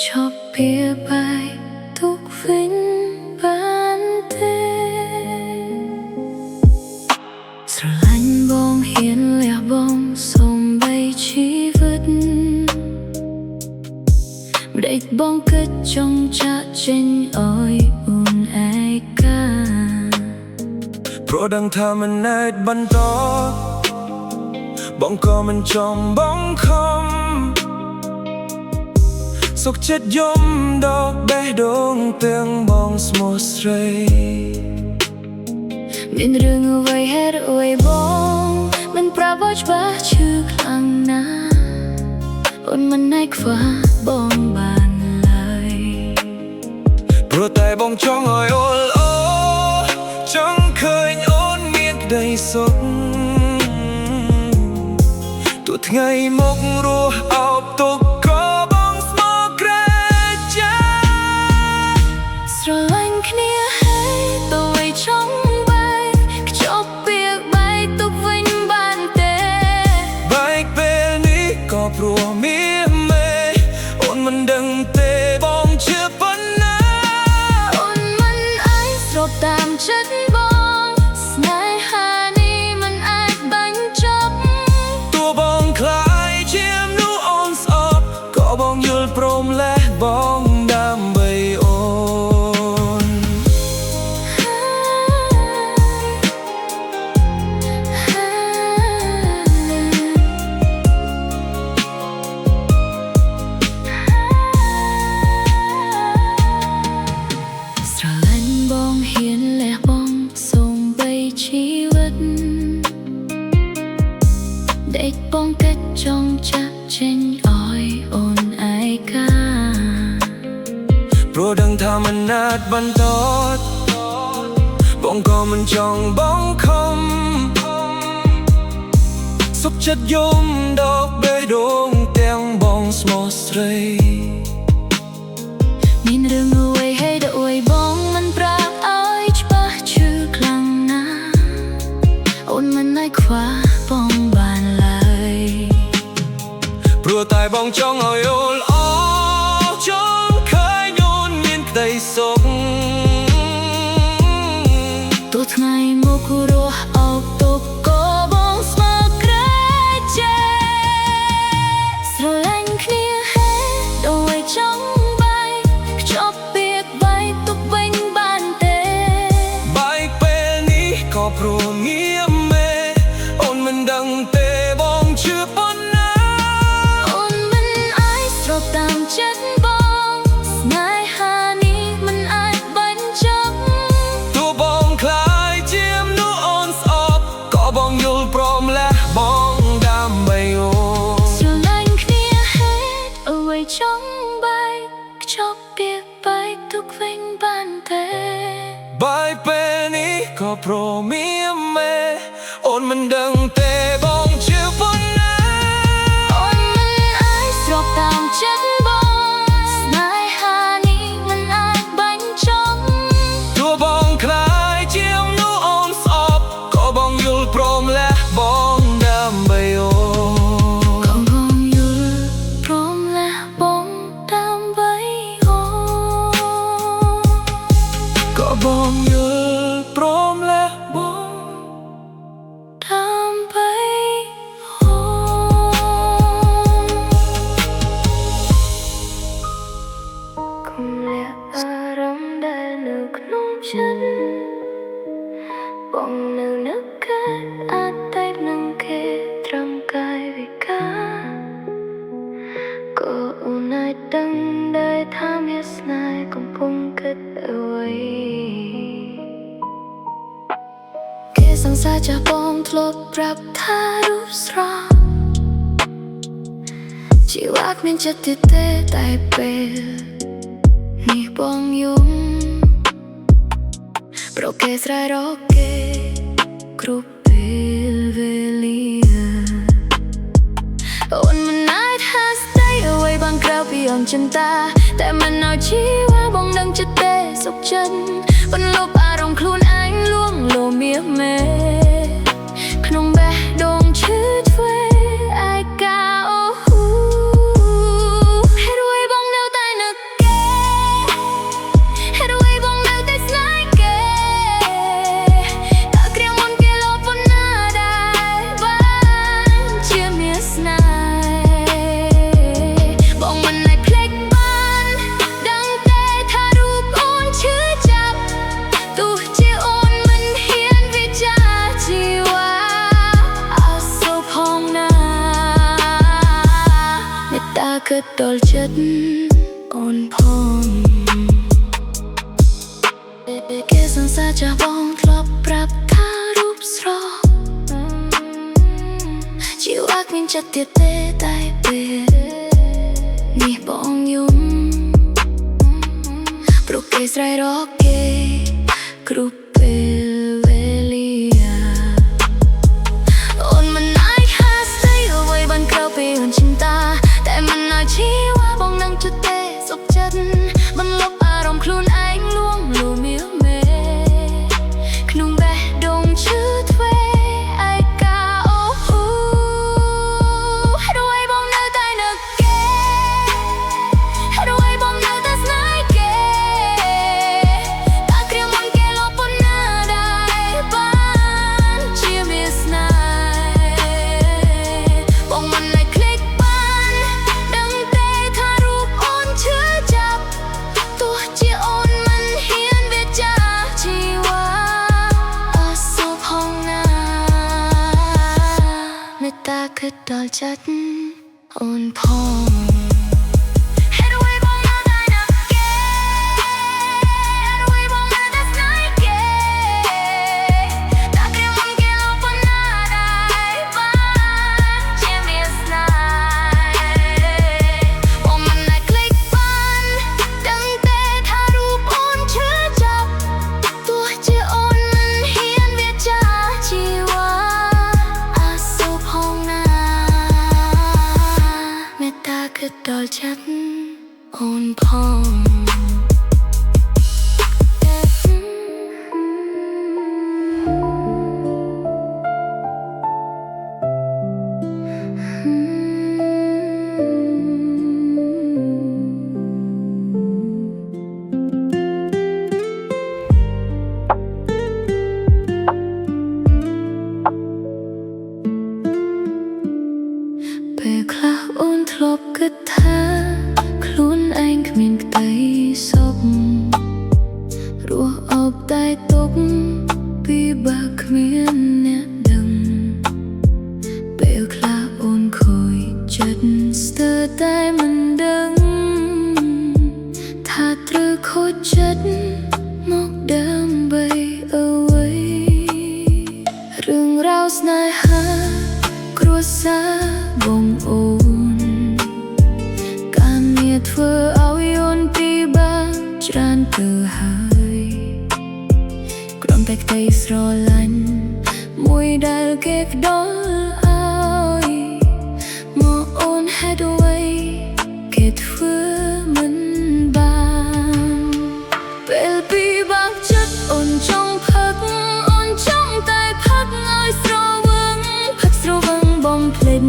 ชอบเพียไปทุกฟินบ้านเต้สลันบองเห็นแล้วบองส่งใบชีวิตได้บองก็จงจะเจนอ้อยอุ่นไอกาเพราะดังเธอมันเนิดบันตอบ้องก็มันจมบ้องคมสุขเจ็ดยมดอกเบดงเตียงบ้องสมสเรมีเรื่องเอาไว้ให้เอาไว้บ้องมันปราบว่าจะชื่อครั้งน้าอุ่นมันในขวาบ้องบานเลยเพราะแต่บ้องจ้องอ้อยโอลโอจังเคยโอนเมียดได้สนตัวไงมกรัวเอาตกก็บ้องสมกระจาสลันขี้นี้ให้ตัวไว้ช่องใบจบเปียกใบตุกวินบานเต้ใบเป็นนี้ก็ปลัวเมียเมย์โอนมันดังเตะบ้องเชื่อปนนะโอนมันไอสรบตามฉันบ้องสนายหานี้มันไอบังจับตัวบ้องคล้ายเชียมนูออนสอบก็บ้องยุลพรมและบ้องดำใบโอนสลันบ้องเห็นและบ้องส่งใบชีวิตได้บ้องก็จงจะเช่นอ้อยอ่อนไอกาเพราะดังทามันนาดบันทอดบ้องก็มันจองบ้องคมสุขจัดยมดอกเบดงเตียงบ้องสมอสเรมีเรื่องเอาไว้ให้ได้อวยบ้องมันปรากอ้อยจะปะชื่อครั้งน้าอ่อนมันในขวาบ้องบานเลยเพราะตายบ้องจ้องเอาโยลอจ้องเคยโยนเมียนได้สงตัวไงมกุรัวเอาตกก็บ้องสมกระเจสลันขี้นี้ให้เอาไว้จ้องใบจบเปียกใบตุกเวงบานเต้ใบเป็นนี้ก็เพราะเงียบเมโอนมันดังเตะบ้องเชื่อปนนะโอนมันไอสรบตามฉันบ้องสนายหานี้มันไอบันจับตัวบ้องคล้ายเจียมนูออนสอบก็บ้องยุลพรมและบ้องดำใบโอสลันขี้นี้ให้เอาไว้จ้องใบจบเปียกใบตุกเวงบานเต้ใบเป็นนี้ก็เพราะเมียเมโอนมันดังเตะบ้องเชื่อปนนะโอนมันไอสรบตามฉันบ้องสนายหานี้มันไอบันจับตัวบ้องคล้ายเจียมนูออนสอบก็บ้องยุลพรมและบ้องดำใบโอก็บ้องยุลพรมและบ้องดำใบโอก็บ้องยุลพรมและบ้องดำใบโอคงเรียกอารมณ์ได้นึกน้องฉันบ้องนึกนึกเกิดอาจได้นึงเกตรำกายวิกาก็อุ่นไอดังได้ทำให้สนายคงพุ่งเกิดเอาไว้แค่สังสารจะบ้องทลบปรับท่ารูปสระชีวักมันจะติดเตะได้เป็นนี่บ้องยุ่งโปรเกสไรโรเกกรุปเปลเวลีโอนมันไอทัสได้เอาไว้บางคราวพี่ยอมจนตาแต่มันเอาชีว่าบ้องดังจะเตะสุขจันบนลบอารมณ์คลุนอันล่วงโลเมียเมขนมแบะดงชื่อถ้วยไอกาโอหูให้รวยบ้องเดียวตายหนึ่ง ដល់ចិត្តអូនផងគេសង្សារចាស់បងធ្លាប់ប្រាប់ថារូបស្រស់ជីវៈគ្មានចិត្តទៀតទេតែពេលនេះបងយំព្រោះគេស្រែករកគេគ្រប់ពេលវេលាអូនមិនអាចហាស្ដីអ្វីបានក្រៅពីអូនಚಿន្តាតែមិនអាចជីវៈបងនឹងចិត្តទេសុខចិត្តបន្លប់អារម្មណ៍ខ្លួនឯងលួងលោមៀមេក្នុងបេះដូងឈឺទ្វេឯកាអូហេតុអ្វីបងនៅតែនឹកគេហេតុអ្វីបងនៅតែស្នេហ៍គេតាគ្រាមុនគេលបប៉ុណ្ណាដែរបានជាមានស្នេហ៍បងមិនអាចคลิกបានដឹងទេថារូបអូនឈឺចាប់ទោះជាអូនមិនហ៊ានវាចាជីវ៉ាអសូរផងណាមេត្តាគិតដល់ចិត្តអូនផងហេតុអ្វីបងនៅតែនឹកគេហេតុអ្វីបងនៅតែស្នេហ៍គេតាគ្រាមុនគេលបប៉ុណ្ណាដែរបានជាមានស្នេហ៍បងមិនអាចคลิกបានដឹងទេថារូបអូនឈឺចាប់ទោះជាអូនមិនហ៊ានវាចាជីវ៉ាអសូរផងណាមេត្តាគិតដល់ចិត្តអូនផងពេលខ្លះអូនធ្លាប់គិតថាខ្លួនឯងគ្មានក្តីសុខរស់អបតែទុកពីបើគ្មានអ្នកដឹងពេលខ្លះអូនខូចចិត្តស្ទើរតែមិនដឹងថាត្រូវខូចចិត្តមកដើម្បីអ្វីរឿងរ៉ាវស្នេហាគ្រួសារបងអូនការងារធ្វើឲ្យអូនពិបាកច្រើនទៅហើយគ្រាន់តែក្តីស្រឡាញ់មួយដែលគេផ្ដល់ឲ្យមកអូនហេតុអ្វីគេធ្វើមិនបានពេលពិបាកចិត្តអូនចង់ផឹកអូនចង់តែផឹកឲ្យស្រវឹងផឹកស្រវឹងបងភ្លេច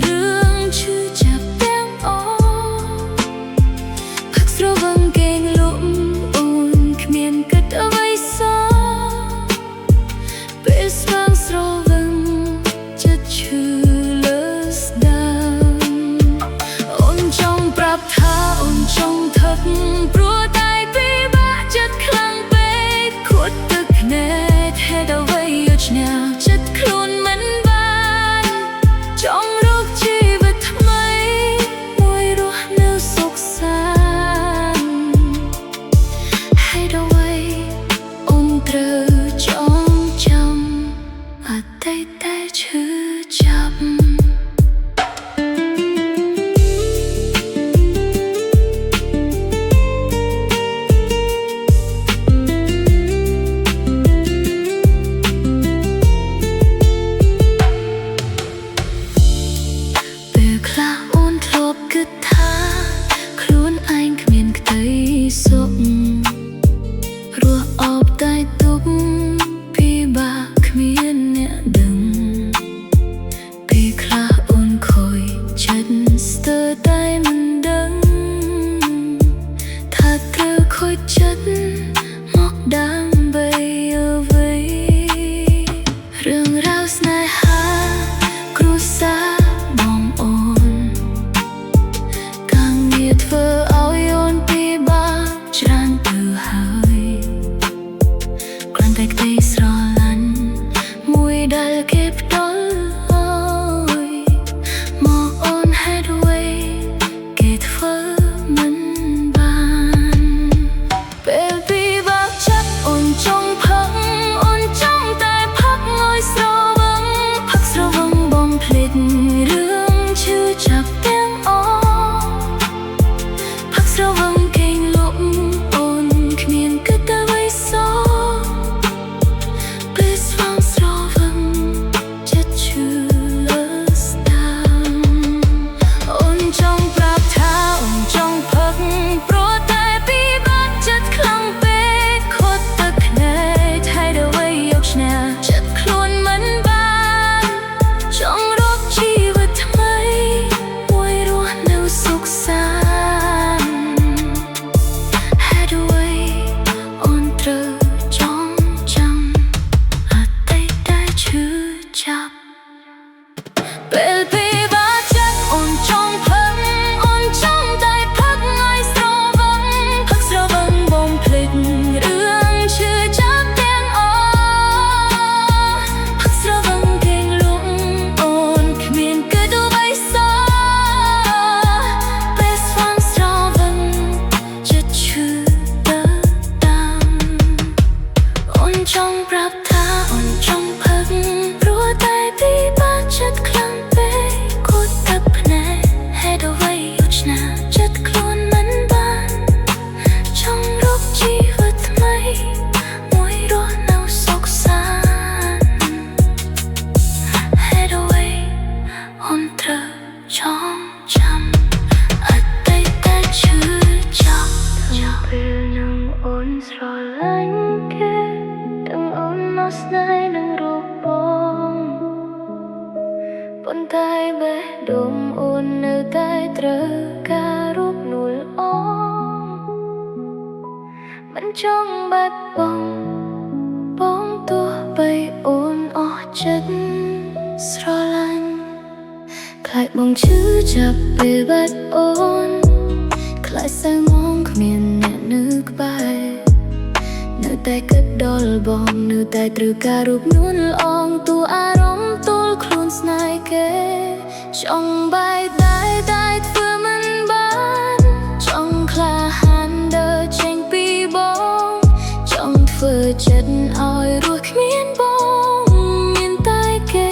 រឿងឈឺចាប់ទាំងអស់ផឹកស្រវឹងគេងលក់អូនគ្មានគិតអ្វីសោះពេលស្វាងស្រវឹងចិត្តឈឺលើស្ដាំអូនចង់ប្រាប់ថាអូនចង់ថឹកព្រោះតែពិបាកចិត្តខ្លាំងពេកខួតទឹកភ្នែកហេតុអ្វីយកឈ្នះចិត្តខ្លួនមិនបានចង់រកជីវិតថ្មីមួយរស់នៅសុខសាន្តហេតុអ្វីអូនត្រូវចងចាំអតីតតែឈឺចាប់ ស្រវឹងគេងលក់អូនគ្មានគិតតែអ្វីសោះពេលស្វងស្រវឹងចិត្តឈឺលើស្ដាំអូនចង់ប្រាប់ថាអូនចង់ផឹកព្រោះតែពីបាត់ចិត្តខ្លាំងពេកខត់ទឹកភ្នែកហើយដល់អ្វីយកឈ្នះចិត្តខ្លួនមិនបានចង់រកជីវិតថ្មីមួយរស់នៅសុខសាន្តហេតុអ្វីអូនត្រូវចងចាំអតីតដែលឈឺចាប់ពេលពីបាត់ចិត្តអូនចង់ផឹកអូនចង់តែផឹកឲ្យស្រវឹងផឹកស្រវឹងបំភ្លេចរឿងឈឺចាប់ទាំងអស់ផឹកស្រវឹងគេងលក់អូនគ្មានគិតអ្វីសោះពេលស្វងស្រវឹងចិត្តឈឺទៅតាមអូនចង់ប្រាប់ថាអូនចង់ផឹកព្រោះតែពីបាត់ចិត្តខ្លាំងពេកខូចទឹកភ្នែកហេតុអ្វីយកឈ្នះចិត្តខ្លួនមិនបានចង់រកជីវិតថ្មីមួយរស់នៅសុខសាន្តហេតុអ្វីអូនត្រូវចងចាំអតីតដែលឈឺចាប់ពេលនឹងអូនស្រឡាញ់គេទាំងអូនមកស្នេហ៍នឹងរូបបងប៉ុន្តែបេះដូងអូននៅតែត្រូវការរូបនួលអងមិនចង់បាត់បង់បងទោះបីអូនអស់ចិត្តស្រឡាញ់ខ្លាចបងឈឺចាប់ពេលបាត់អូនខ្លាចសៅមងគ្មានអ្នកនៅក្បែរនៅតែគិតដល់បងនៅតែត្រូវការរូបនួនល្អងទូអារម្មណ៍ទល់ខ្លួនស្នេហ៍គេចង់បែកតែធ្វើមិនបានចង់ក្លាហានដើរចេញពីបងចង់ធ្វើចិត្តឲ្យរស់គ្មានបងមានតែគេ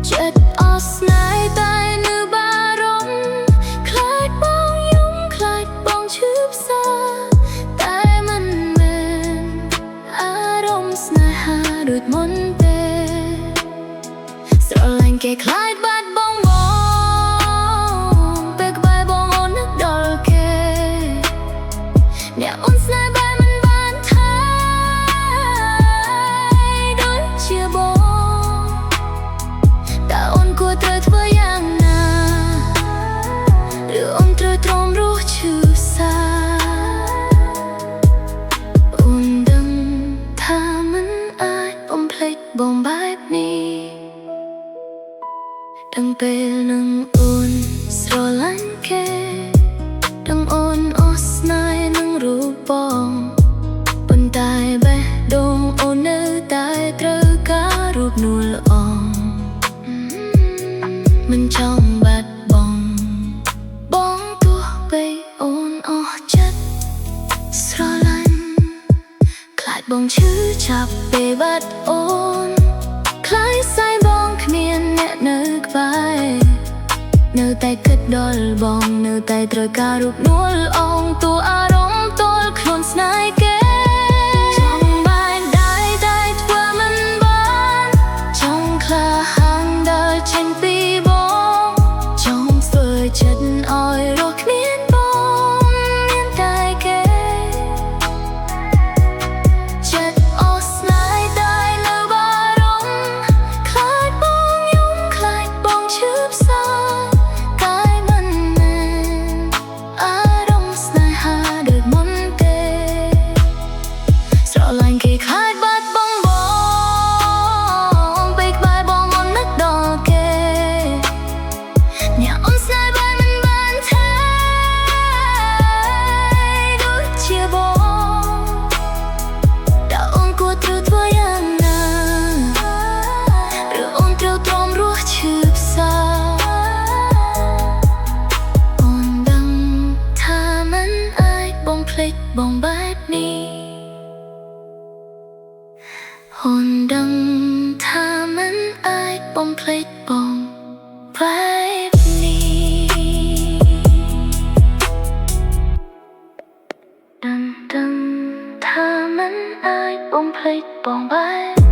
ចិត្តអស់ស្នេហ៍តែនៅបារម្ភខ្លាចបងយំខ្លាចបងឈឺផ្សាតែមិនមែនអារម្មណ៍ស្នេហាដូចមុនទេស្រឡាញ់គេខ្លាចបាត់បង់បងពេលក្បែរបងអូននឹកដល់គេអ្នកអូនស្នេហ៍បែបមិនបានថាដូចជាបងតើអូនគួរត្រូវធ្វើយ៉ាងណាឬអូនត្រូវទ្រាំរស់ឈឺសាអូនដឹងថាមិនអាចបំភ្លេចបងបែបនេះទាំងពេលនឹងអូនស្រឡាញ់គេទាំងអូនអស់ស្នេហ៍នឹងរូបបងប៉ុន្តែបេះដូងអូននៅតែត្រូវការរូបនួលអងមិនចង់បាត់បង់បងទោះបីអូនអស់ចិត្តស្រឡាញ់ខ្លាចបងឈឺចាប់ពេលបាត់អូនខ្លាចស្អែកបងគ្មានអ្នកនៅក្បែរនៅតែគិតដល់បងនៅតែត្រូវការរូបនួលអងទូអារម្មណ៍ទល់ខ្លួនស្នេហ៍គេចង់បែកតែធ្វើមិនបានចង់ក្លាហានដើរចេញពីបងចង់ធ្វើចិត្តឲ្យរស់គ្មានបងមានតែគេចិត្តអស់ស្នេហ៍តែនៅបារម្ភខ្លាចបងយំខ្លាចបងឈឺផ្សាតែមិនមែនអារម្មណ៍ស្នេហាដូចមុនទេស្រឡាញ់គេខ្លាចបាត់បង់បងពេលក្បែរបងអូននឹកដល់គេអ្នកអូនស្នេហ៍បែបមិនបានថាដូចជាបងតើអូនគួរត្រូវធ្វើយ៉ាងណាឬអូនត្រូវទ្រាំរស់ឈឺផ្សាអូនដឹងថាមិនអាចបំភ្លេចបងបែបនេះអូនដឹងថាមិនអាចបំភ្លេចបងបែបនេះ មិនអាចបំភ្លេចបងបែ